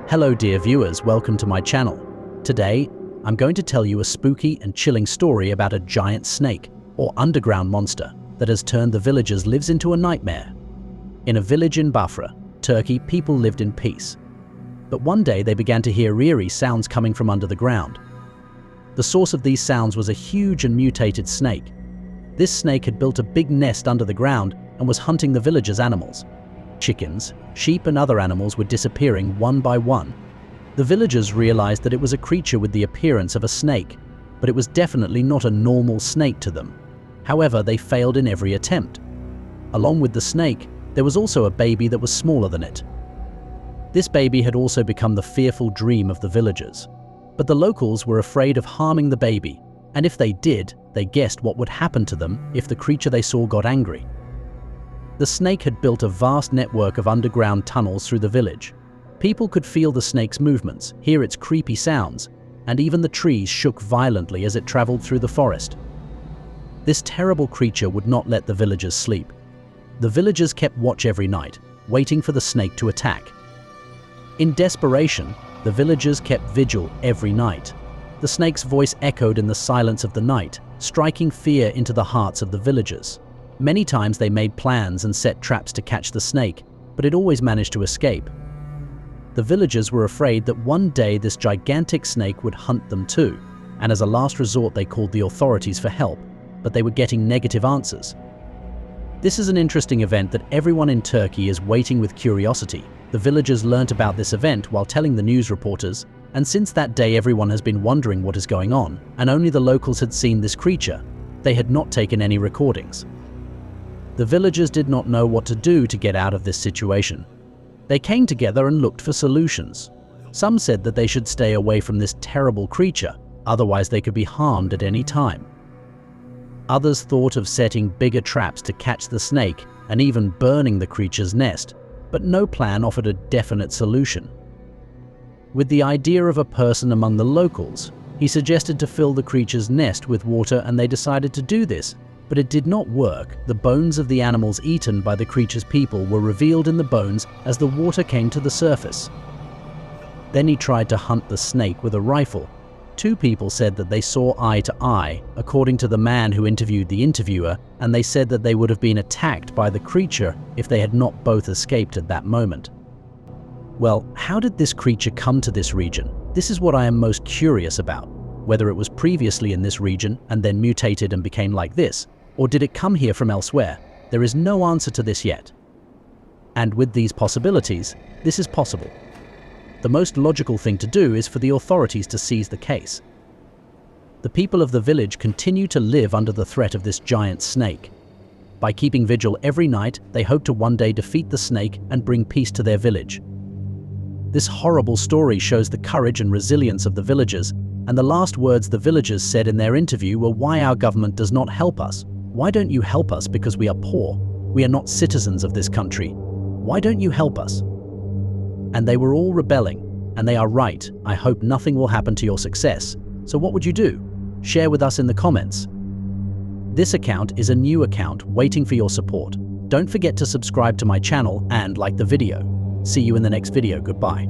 Hello dear viewers, welcome to my channel. Today, I'm going to tell you a spooky and chilling story about a giant snake, or underground monster, that has turned the villagers' lives into a nightmare. In a village in Bafra, Turkey, people lived in peace. But one day they began to hear eerie sounds coming from under the ground. The source of these sounds was a huge and mutated snake. This snake had built a big nest under the ground and was hunting the villagers' animals. Chickens, sheep and other animals were disappearing one by one. The villagers realized that it was a creature with the appearance of a snake, but it was definitely not a normal snake to them. However, they failed in every attempt. Along with the snake, there was also a baby that was smaller than it. This baby had also become the fearful dream of the villagers. But the locals were afraid of harming the baby, and if they did, they guessed what would happen to them if the creature they saw got angry. The snake had built a vast network of underground tunnels through the village. People could feel the snake's movements, hear its creepy sounds, and even the trees shook violently as it traveled through the forest. This terrible creature would not let the villagers sleep. The villagers kept watch every night, waiting for the snake to attack. In desperation, the villagers kept vigil every night. The snake's voice echoed in the silence of the night, striking fear into the hearts of the villagers. Many times they made plans and set traps to catch the snake, but it always managed to escape. The villagers were afraid that one day this gigantic snake would hunt them too, and as a last resort they called the authorities for help, but they were getting negative answers. This is an interesting event that everyone in Turkey is waiting with curiosity. The villagers learnt about this event while telling the news reporters, and since that day everyone has been wondering what is going on, and only the locals had seen this creature. They had not taken any recordings. The villagers did not know what to do to get out of this situation. They came together and looked for solutions. Some said that they should stay away from this terrible creature, otherwise they could be harmed at any time. Others thought of setting bigger traps to catch the snake and even burning the creature's nest, but no plan offered a definite solution. With the idea of a person among the locals, he suggested to fill the creature's nest with water, and they decided to do this. But it did not work. The bones of the animals eaten by the creature's people were revealed in the bones as the water came to the surface. Then he tried to hunt the snake with a rifle. Two people said that they saw eye to eye, according to the man who interviewed the interviewer, and they said that they would have been attacked by the creature if they had not both escaped at that moment. Well, how did this creature come to this region? This is what I am most curious about. Whether it was previously in this region and then mutated and became like this, or did it come here from elsewhere? There is no answer to this yet. And with these possibilities, this is possible. The most logical thing to do is for the authorities to seize the case. The people of the village continue to live under the threat of this giant snake. By keeping vigil every night, they hope to one day defeat the snake and bring peace to their village. This horrible story shows the courage and resilience of the villagers, and the last words the villagers said in their interview were, "Why our government does not help us? Why don't you help us? Because we are poor. We are not citizens of this country. Why don't you help us?" And they were all rebelling, and they are right. I hope nothing will happen to your success. So what would you do? Share with us in the comments. This account is a new account waiting for your support. Don't forget to subscribe to my channel and like the video. See you in the next video. Goodbye.